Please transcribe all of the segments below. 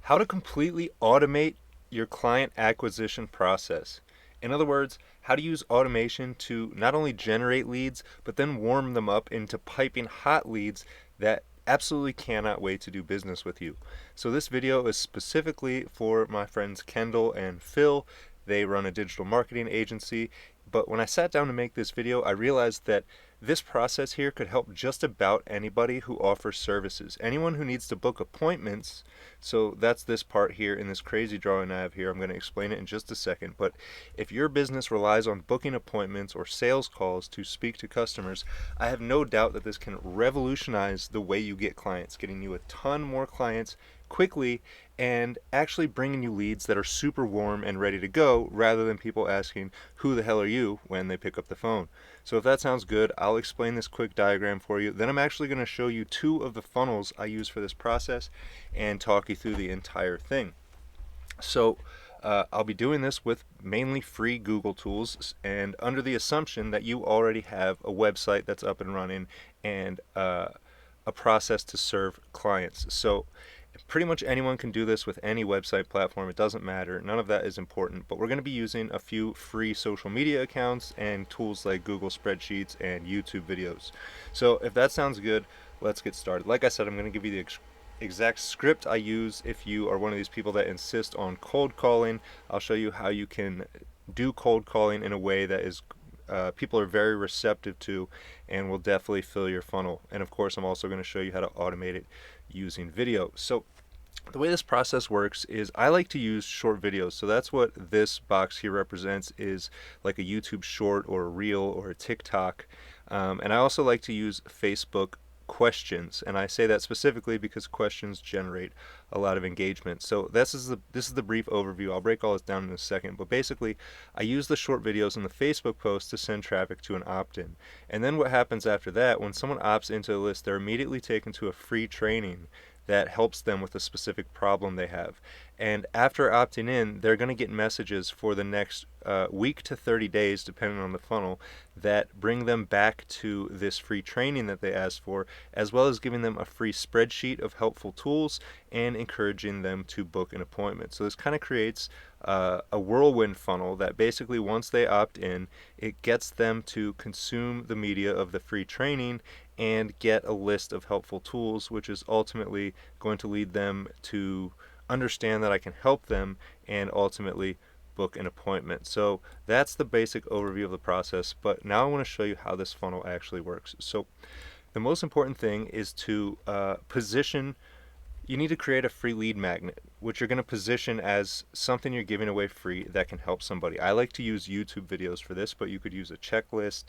How to completely automate your client acquisition process. In other words, how to use automation to not only generate leads, but then warm them up into piping hot leads that absolutely cannot wait to do business with you. So this video is specifically for my friends Kendall and Phil. They run a digital marketing agency, but when I sat down to make this video, I realized that this process here could help just about anybody who offers services. Anyone who needs to book appointments. So that's this part here in this crazy drawing I have here. I'm going to explain it in just a second. But if your business relies on booking appointments or sales calls to speak to customers, I have no doubt that this can revolutionize the way you get clients, getting you a ton more clients quickly and actually bringing you leads that are super warm and ready to go rather than people asking, "Who the hell are you?" when they pick up the phone. So if that sounds good, I'll explain this quick diagram for you. Then I'm actually going to show you two of the funnels I use for this process and talk you through the entire thing. So I'll be doing this with mainly free Google tools and under the assumption that you already have a website that's up and running and a process to serve clients. So pretty much anyone can do this with any website platform. It doesn't matter. None of that is important. But we're going to be using a few free social media accounts and tools like Google Spreadsheets and YouTube videos. So if that sounds good, let's get started. Like I said, I'm going to give you the exact script I use if you are one of these people that insist on cold calling. I'll show you how you can do cold calling in a way that is people are very receptive to and will definitely fill your funnel. And of course, I'm also going to show you how to automate it using video. So the way this process works is I like to use short videos. So that's what this box here represents, is like a YouTube short or a reel or a TikTok. And I also like to use Facebook questions, and I say that specifically because questions generate a lot of engagement. So this is the brief overview. I'll break all this down in a second, but basically I use the short videos in the Facebook post to send traffic to an opt-in. And then what happens after that, when someone opts into the list, they're immediately taken to a free training that helps them with a specific problem they have. And after opting in, they're going to get messages for the next week to 30 days, depending on the funnel, that bring them back to this free training that they asked for, as well as giving them a free spreadsheet of helpful tools and encouraging them to book an appointment. So this kind of creates a whirlwind funnel that basically, once they opt in, it gets them to consume the media of the free training and get a list of helpful tools, which is ultimately going to lead them to understand that I can help them and ultimately book an appointment. So that's the basic overview of the process, but now I want to show you how this funnel actually works. So the most important thing is to position. You need to create a free lead magnet, which you're going to position as something you're giving away free that can help somebody. I like to use YouTube videos for this, but you could use a checklist.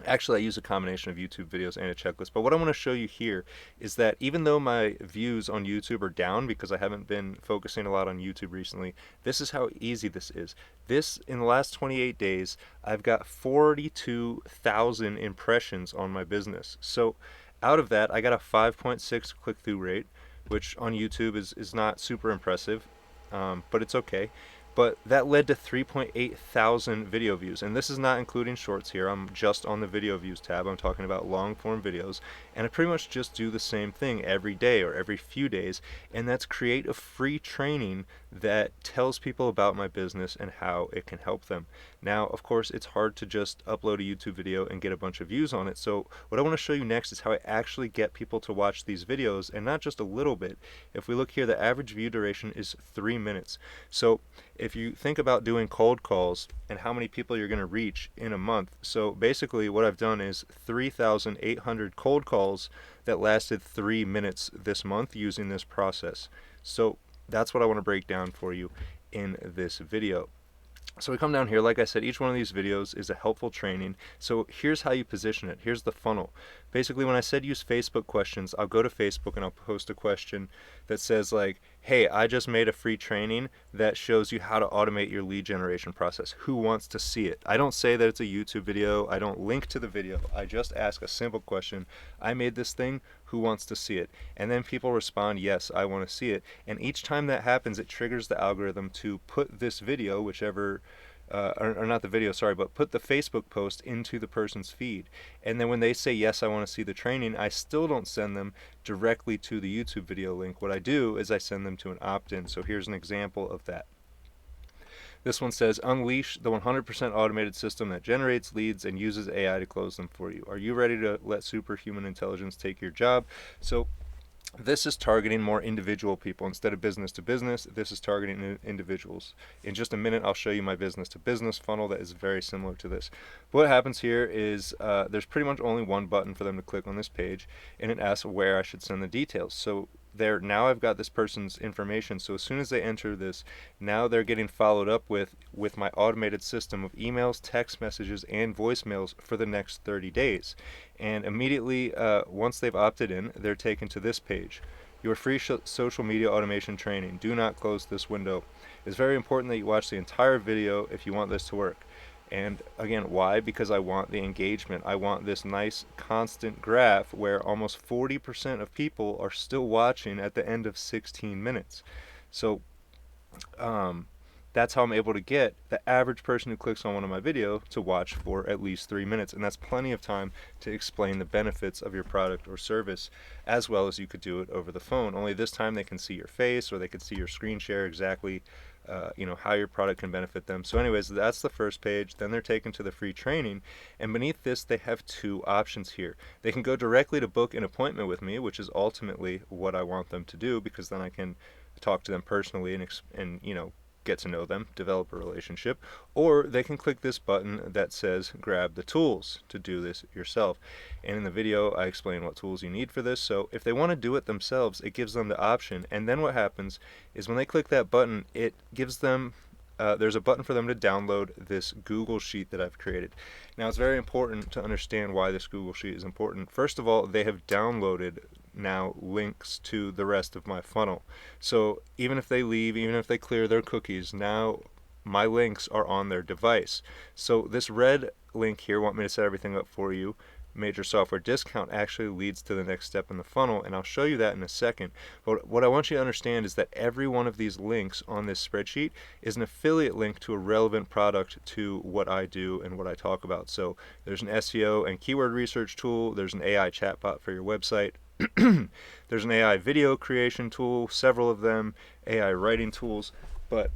Actually, I use a combination of YouTube videos and a checklist. But what I want to show you here is that even though my views on YouTube are down because I haven't been focusing a lot on YouTube recently, this is how easy this is. This, in the last 28 days, I've got 42,000 impressions on my business. So out of that, I got a 5.6 click-through rate, which on YouTube is not super impressive, but it's okay. But that led to 3.8 thousand video views, and this is not including shorts here. I'm just on the video views tab. I'm talking about long form videos, and I pretty much just do the same thing every day or every few days, and that's create a free training that tells people about my business and how it can help them. Now, of course, it's hard to just upload a YouTube video and get a bunch of views on it, so what I want to show you next is how I actually get people to watch these videos, and not just a little bit. If we look here, the average view duration is 3 minutes. So if you think about doing cold calls and how many people you're going to reach in a month, so basically what I've done is 3,800 cold calls that lasted 3 minutes this month using this process. So that's what I want to break down for you in this video. So we come down here, like I said, each one of these videos is a helpful training. So here's how you position it. Here's the funnel. Basically, when I said use Facebook questions, I'll go to Facebook and I'll post a question that says like, hey, I just made a free training that shows you how to automate your lead generation process. Who wants to see it? I don't say that it's a YouTube video. I don't link to the video. I just ask a simple question. I made this thing. Who wants to see it? And then people respond, yes, I want to see it. And each time that happens, it triggers the algorithm to put this video, whichever or not the video, sorry, but put the Facebook post into the person's feed. And then when they say, yes, I want to see the training, I still don't send them directly to the YouTube video link. What I do is I send them to an opt-in. So here's an example of that. This one says, unleash the 100% automated system that generates leads and uses AI to close them for you. Are you ready to let superhuman intelligence take your job? So this is targeting more individual people instead of business to business. This is targeting individuals. In just a minute, I'll show you my business to business funnel that is very similar to this. But what happens here is there's pretty much only one button for them to click on this page, and it asks where I should send the details. So there, now I've got this person's information. So as soon as they enter this, now they're getting followed up with my automated system of emails, text messages, and voicemails for the next 30 days. And immediately, once they've opted in, they're taken to this page. Your free social media automation training. Do not close this window. It's very important that you watch the entire video if you want this to work. And again, why? Because I want the engagement. I want this nice constant graph where almost 40% of people are still watching at the end of 16 minutes. So that's how I'm able to get the average person who clicks on one of my videos to watch for at least 3 minutes. And that's plenty of time to explain the benefits of your product or service, as well as you could do it over the phone. Only this time they can see your face, or they can see your screen share exactly how your product can benefit them. So anyways, that's the first page. Then they're taken to the free training, and beneath this they have two options here. They can go directly to book an appointment with me, which is ultimately what I want them to do, because then I can talk to them personally and get to know them, develop a relationship. Or they can click this button that says grab the tools to do this yourself. And in the video I explain what tools you need for this. So if they want to do it themselves, it gives them the option. And then what happens is when they click that button, it gives them there's a button for them to download this Google Sheet that I've created. Now it's very important to understand why this Google Sheet is important. First of all, they have downloaded now links to the rest of my funnel. So even if they leave, even if they clear their cookies, now my links are on their device. So this red link here, want me to set everything up for you, major software discount, actually leads to the next step in the funnel, and I'll show you that in a second. But what I want you to understand is that every one of these links on this spreadsheet is an affiliate link to a relevant product to what I do and what I talk about. So there's an SEO and keyword research tool, there's an AI chatbot for your website, there's an AI video creation tool, several of them, AI writing tools, but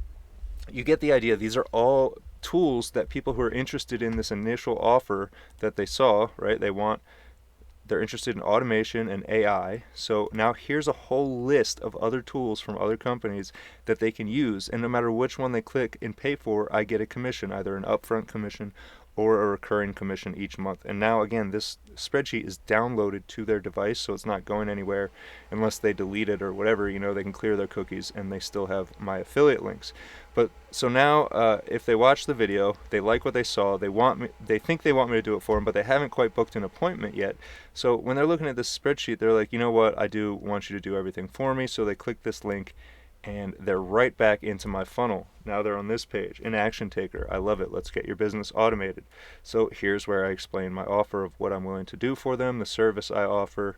you get the idea. These are all tools that people who are interested in this initial offer that they saw, right? They're interested in automation and AI. So now here's a whole list of other tools from other companies that they can use, and no matter which one they click and pay for, I get a commission, either an upfront commission or a recurring commission each month. And now again, this spreadsheet is downloaded to their device, so it's not going anywhere unless they delete it or whatever. They can clear their cookies and they still have my affiliate links. But so now if they watch the video, they like what they saw, they think they want me to do it for them, but they haven't quite booked an appointment yet. So when they're looking at this spreadsheet, they're like, you know what, I do want you to do everything for me. So they click this link and they're right back into my funnel. Now they're on this page, an action taker. I love it. Let's get your business automated. So here's where I explain my offer of what I'm willing to do for them, the service I offer,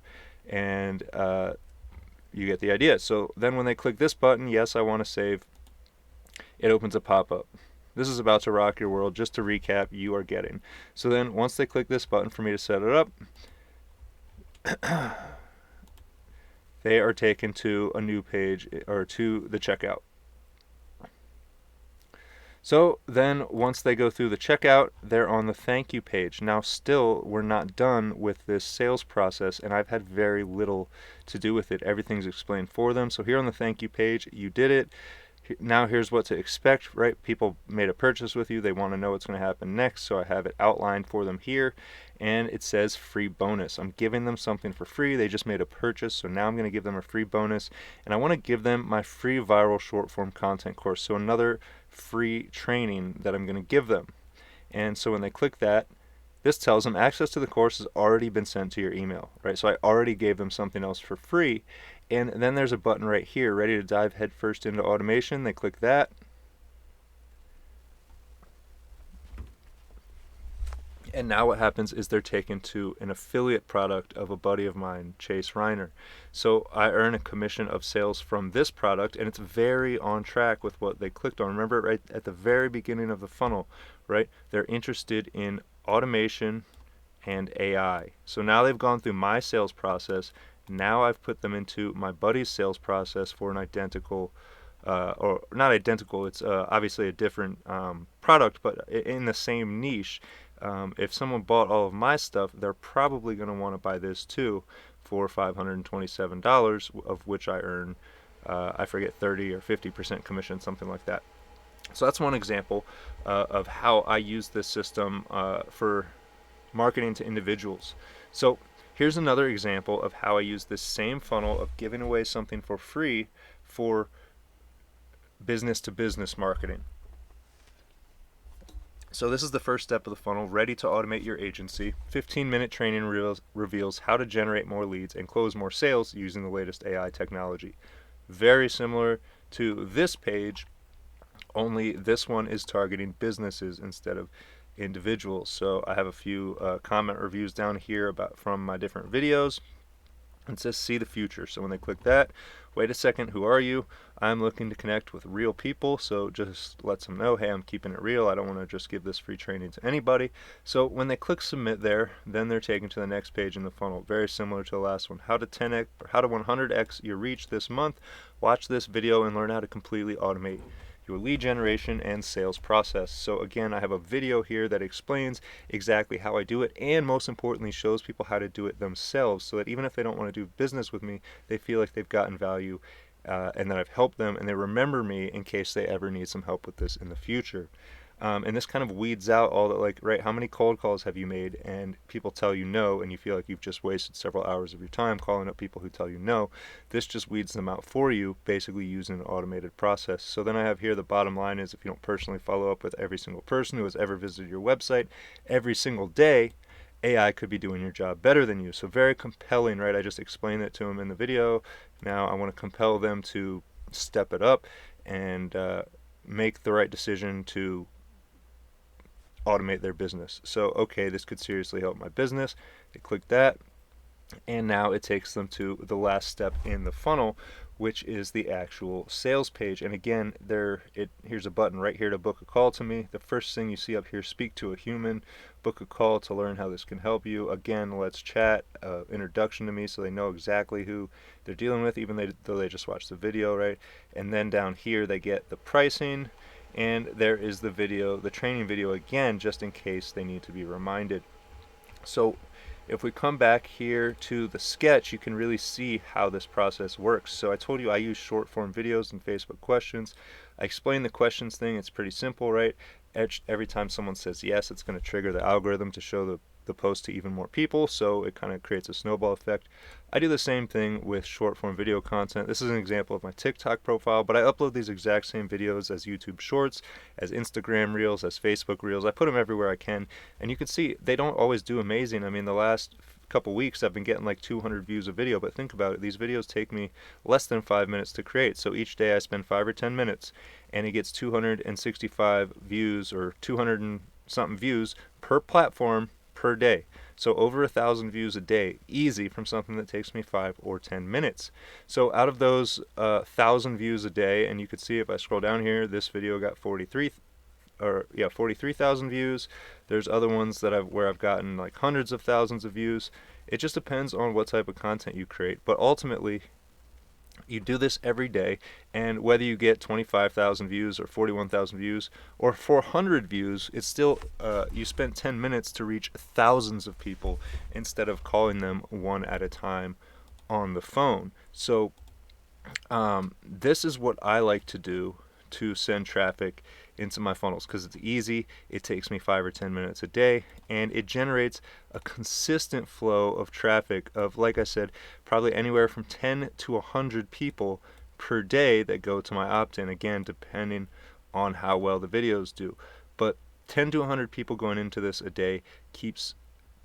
and you get the idea. So then when they click this button, yes, I want to save, it opens a pop-up. This is about to rock your world. Just to recap, you are getting. So then once they click this button for me to set it up, they are taken to a new page, or to the checkout. So then once they go through the checkout, they're on the thank you page. Now still, we're not done with this sales process, and I've had very little to do with it. Everything's explained for them. So here on the thank you page, you did it. Now here's what to expect, right? People made a purchase with you. They want to know what's going to happen next. So I have it outlined for them here, and it says free bonus. I'm giving them something for free. They just made a purchase. So now I'm going to give them a free bonus, and I want to give them my free viral short form content course. So another free training that I'm going to give them. And so when they click that, this tells them access to the course has already been sent to your email, right? So I already gave them something else for free. And then there's a button right here, ready to dive headfirst into automation. They click that. And now what happens is they're taken to an affiliate product of a buddy of mine, Chase Reiner. So I earn a commission of sales from this product, and it's very on track with what they clicked on. Remember, right at the very beginning of the funnel, right? They're interested in automation and AI. So now they've gone through my sales process. Now I've put them into my buddy's sales process for an identical, or not identical, it's obviously a different product, but in the same niche. If someone bought all of my stuff, they're probably going to want to buy this too for $527, of which I earn, I forget, 30 or 50% commission, something like that. So that's one example of how I use this system for marketing to individuals. So here's another example of how I use this same funnel of giving away something for free for business to business marketing. So this is the first step of the funnel, ready to automate your agency. 15-minute training reveals how to generate more leads and close more sales using the latest AI technology. Very similar to this page, only this one is targeting businesses instead of individuals. So I have a few comment reviews down here from my different videos. It says see the future. So when they click that, wait a second, who are you? I'm looking to connect with real people, so just lets them know, hey, I'm keeping it real. I don't want to just give this free training to anybody. So when they click submit there, then they're taken to the next page in the funnel. Very similar to the last one. How to 10x or how to 100x your reach this month. Watch this video and learn how to completely automate your lead generation and sales process. So again, I have a video here that explains exactly how I do it, and most importantly shows people how to do it themselves, so that even if they don't want to do business with me, they feel like they've gotten value and that I've helped them, and they remember me in case they ever need some help with this in the future. And this kind of weeds out all that, like, right, how many cold calls have you made and people tell you no, and you feel like you've just wasted several hours of your time calling up people who tell you no. This just weeds them out for you, basically using an automated process. So then I have here the bottom line is, if you don't personally follow up with every single person who has ever visited your website every single day, AI could be doing your job better than you. So very compelling, right? I just explained it to them in the video. Now I want to compel them to step it up and make the right decision to automate their business. So, okay, this could seriously help my business. They click that, and now it takes them to the last step in the funnel, which is the actual sales page. And again, here's a button right here to book a call to me. The first thing you see up here, speak to a human, book a call to learn how this can help you. Again, let's chat, introduction to me, so they know exactly who they're dealing with, even though they just watched the video, right? And then down here, they get the pricing. And there is the video, the training video again, just in case they need to be reminded. So if we come back here to the sketch, you can really see how this process works. So I told you I use short form videos and Facebook questions. I explained the questions thing. It's pretty simple, right? Every time someone says yes, it's going to trigger the algorithm to show the post to even more people, so it kind of creates a snowball effect. I do the same thing with short form video content. This is an example of my TikTok profile, but I upload these exact same videos as YouTube Shorts, as Instagram Reels, as Facebook Reels. I put them everywhere I can, and you can see they don't always do amazing. I mean, the last couple weeks I've been getting like 200 views a video, but think about it, these videos take me less than 5 minutes to create. So each day I spend 5 or 10 minutes, and it gets 265 views or 200 and something views per platform per day. So over 1,000 views a day, easy, from something that takes me 5 or 10 minutes. So out of those 1,000 views a day, and you can see if I scroll down here, this video got 43,000 views. There's other ones that where I've gotten like hundreds of thousands of views. It just depends on what type of content you create. But ultimately, you do this every day, and whether you get 25,000 views or 41,000 views or 400 views, it's still you spent 10 minutes to reach thousands of people instead of calling them one at a time on the phone. So this is what I like to do to send traffic into my funnels, because it's easy, it takes me 5 or 10 minutes a day, and it generates a consistent flow of traffic of, like I said, probably anywhere from 10 to 100 people per day that go to my opt-in, again, depending on how well the videos do. But 10 to 100 people going into this a day keeps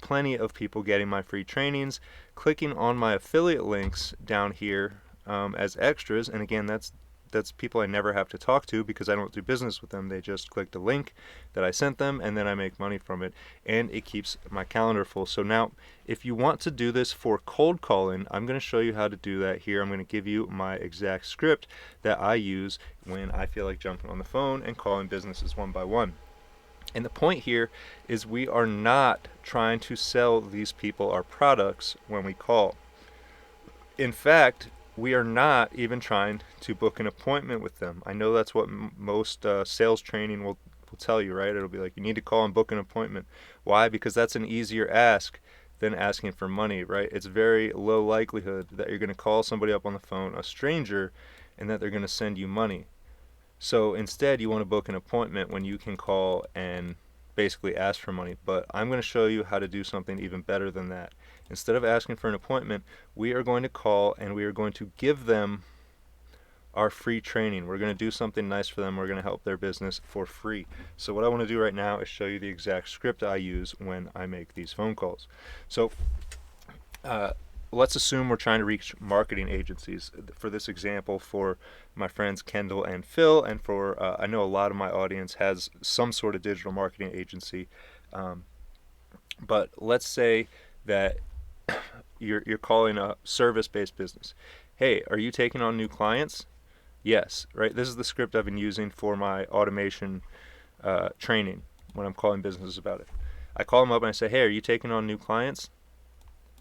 plenty of people getting my free trainings, clicking on my affiliate links down here as extras, and again, that's That's people I never have to talk to because I don't do business with them. They just click the link that I sent them, and then I make money from it, and it keeps my calendar full. So now, if you want to do this for cold calling, I'm going to show you how to do that here. I'm going to give you my exact script that I use when I feel like jumping on the phone and calling businesses one by one. And the point here is we are not trying to sell these people our products when we call. In fact, we are not even trying to book an appointment with them. I know that's what most sales training will tell you, right? It'll be like, you need to call and book an appointment. Why? Because that's an easier ask than asking for money, right? It's very low likelihood that you're going to call somebody up on the phone, a stranger, and that they're going to send you money. So instead, you want to book an appointment when you can call and basically ask for money. But I'm going to show you how to do something even better than that. Instead of asking for an appointment, we are going to call and we are going to give them our free training. We're going to do something nice for them. We're going to help their business for free. So what I want to do right now is show you the exact script I use when I make these phone calls. So let's assume we're trying to reach marketing agencies. For this example, for my friends Kendall and Phil, and for I know a lot of my audience has some sort of digital marketing agency. But let's say that you're calling a service-based business. Hey, are you taking on new clients? Yes, right? This is the script I've been using for my automation training when I'm calling businesses about it. I call them up and I say, hey, are you taking on new clients?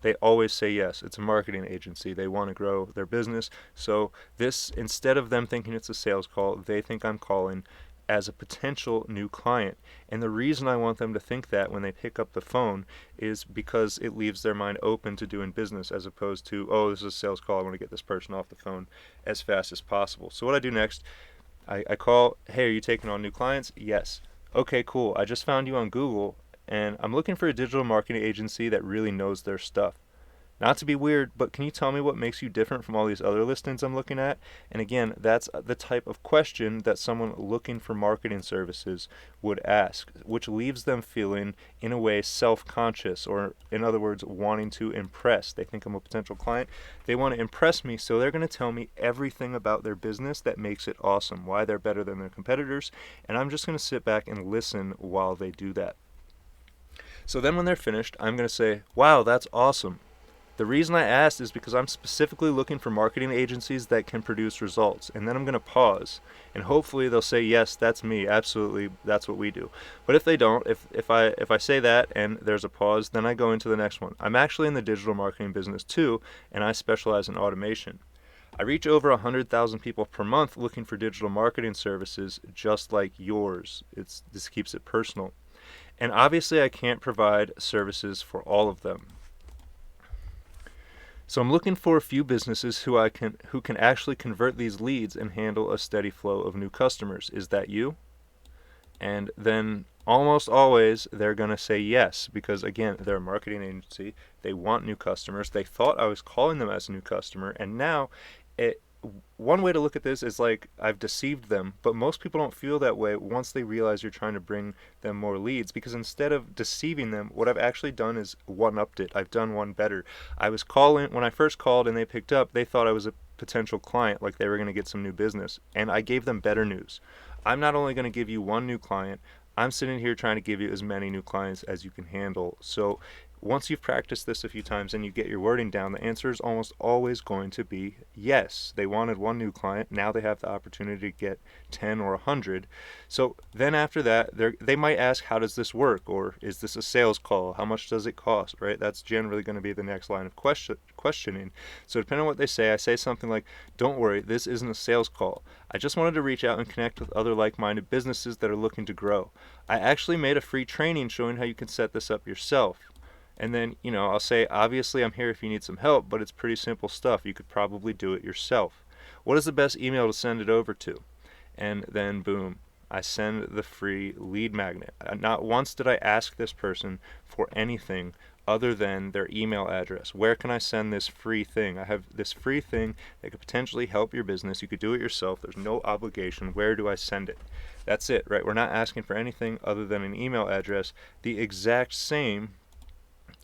They always say yes. It's a marketing agency. They want to grow their business. So this, instead of them thinking it's a sales call, they think I'm calling as a potential new client. And the reason I want them to think that when they pick up the phone is because it leaves their mind open to doing business, as opposed to, oh, this is a sales call, I want to get this person off the phone as fast as possible. So what I do next, I call, hey, are you taking on new clients? Yes. Okay, cool. I just found you on Google, and I'm looking for a digital marketing agency that really knows their stuff. Not to be weird, but can you tell me what makes you different from all these other listings I'm looking at? And again, that's the type of question that someone looking for marketing services would ask, which leaves them feeling, in a way, self-conscious, or in other words, wanting to impress. They think I'm a potential client. They want to impress me, so they're going to tell me everything about their business that makes it awesome, why they're better than their competitors, and I'm just going to sit back and listen while they do that. So then when they're finished, I'm going to say, wow, that's awesome. The reason I asked is because I'm specifically looking for marketing agencies that can produce results. And then I'm going to pause, and hopefully they'll say, yes, that's me. Absolutely, that's what we do. But if they don't, if I say that and there's a pause, then I go into the next one. I'm actually in the digital marketing business too, and I specialize in automation. I reach over 100,000 people per month looking for digital marketing services just like yours. This keeps it personal. And obviously I can't provide services for all of them. So I'm looking for a few businesses who can actually convert these leads and handle a steady flow of new customers. Is that you? And then almost always they're going to say yes, because again, they're a marketing agency. They want new customers. They thought I was calling them as a new customer, and now one way to look at this is like I've deceived them, but most people don't feel that way once they realize you're trying to bring them more leads, because instead of deceiving them, what I've actually done is one-upped it. I've done one better. I was calling, when I first called and they picked up, they thought I was a potential client, like they were going to get some new business, and I gave them better news. I'm not only going to give you one new client, I'm sitting here trying to give you as many new clients as you can handle. So once you've practiced this a few times and you get your wording down, the answer is almost always going to be yes. They wanted one new client. Now they have the opportunity to get 10 or 100. So then after that, they might ask, how does this work? Or is this a sales call? How much does it cost? Right? That's generally going to be the next line of questioning. So depending on what they say, I say something like, don't worry, this isn't a sales call. I just wanted to reach out and connect with other like-minded businesses that are looking to grow. I actually made a free training showing how you can set this up yourself. And then, I'll say, obviously I'm here if you need some help, but it's pretty simple stuff. You could probably do it yourself. What is the best email to send it over to? And then, boom, I send the free lead magnet. Not once did I ask this person for anything other than their email address. Where can I send this free thing? I have this free thing that could potentially help your business. You could do it yourself. There's no obligation. Where do I send it? That's it, right? We're not asking for anything other than an email address, the exact same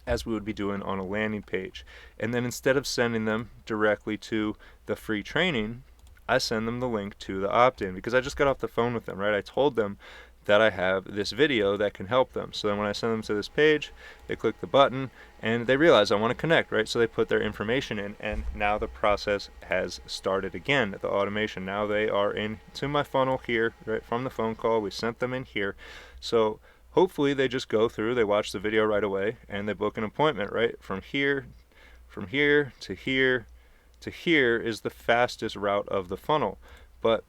as we would be doing on a landing page. And then instead of sending them directly to the free training, I send them the link to the opt-in because I just got off the phone with them, right? I told them that I have this video that can help them. So then when I send them to this page, they click the button and they realize I want to connect, right? So they put their information in, and now the process has started again, the automation. Now they are into my funnel here, right, from the phone call. We sent them in here. So hopefully they just go through, they watch the video right away, and they book an appointment, right? From here to here to here is the fastest route of the funnel. But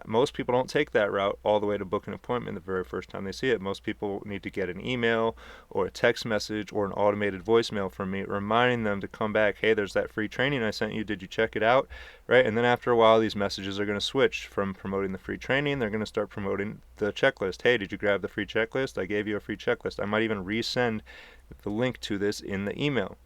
most people don't take that route all the way to book an appointment the very first time they see it. Most people need to get an email or a text message or an automated voicemail from me reminding them to come back. Hey, there's that free training I sent you. Did you check it out? Right? And then after a while, these messages are going to switch from promoting the free training. They're going to start promoting the checklist. Hey, did you grab the free checklist? I gave you a free checklist. I might even resend the link to this in the email.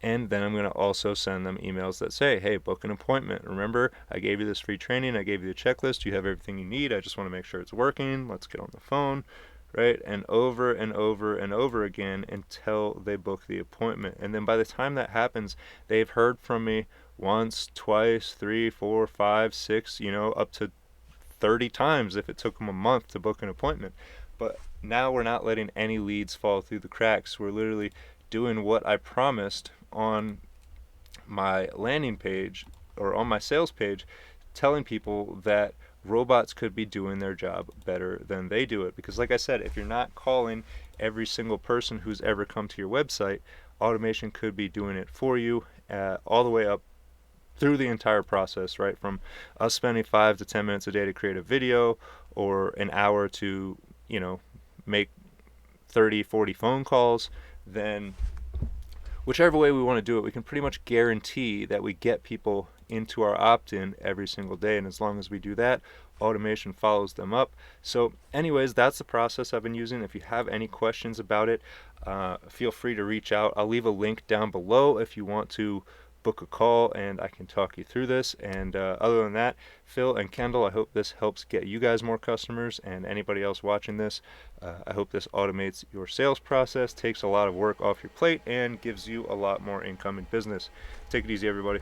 And then I'm going to also send them emails that say, hey, book an appointment. Remember, I gave you this free training. I gave you the checklist. You have everything you need. I just want to make sure it's working. Let's get on the phone, right? And over and over and over again until they book the appointment. And then by the time that happens, they've heard from me once, twice, 3, 4, 5, 6, up to 30 times if it took them a month to book an appointment. But now we're not letting any leads fall through the cracks. We're literally doing what I promised on my landing page or on my sales page, telling people that robots could be doing their job better than they do it. Because like I said, if you're not calling every single person who's ever come to your website, automation could be doing it for you all the way up through the entire process, right? From us spending 5 to 10 minutes a day to create a video, or an hour to, make 30, 40 phone calls, then whichever way we want to do it, we can pretty much guarantee that we get people into our opt-in every single day. And as long as we do that, automation follows them up. So anyways, that's the process I've been using. If you have any questions about it, feel free to reach out. I'll leave a link down below if you want to book a call and I can talk you through this. And other than that, Phil and Kendall, I hope this helps get you guys more customers, and anybody else watching this, I hope this automates your sales process, takes a lot of work off your plate, and gives you a lot more income in business. Take it easy, everybody.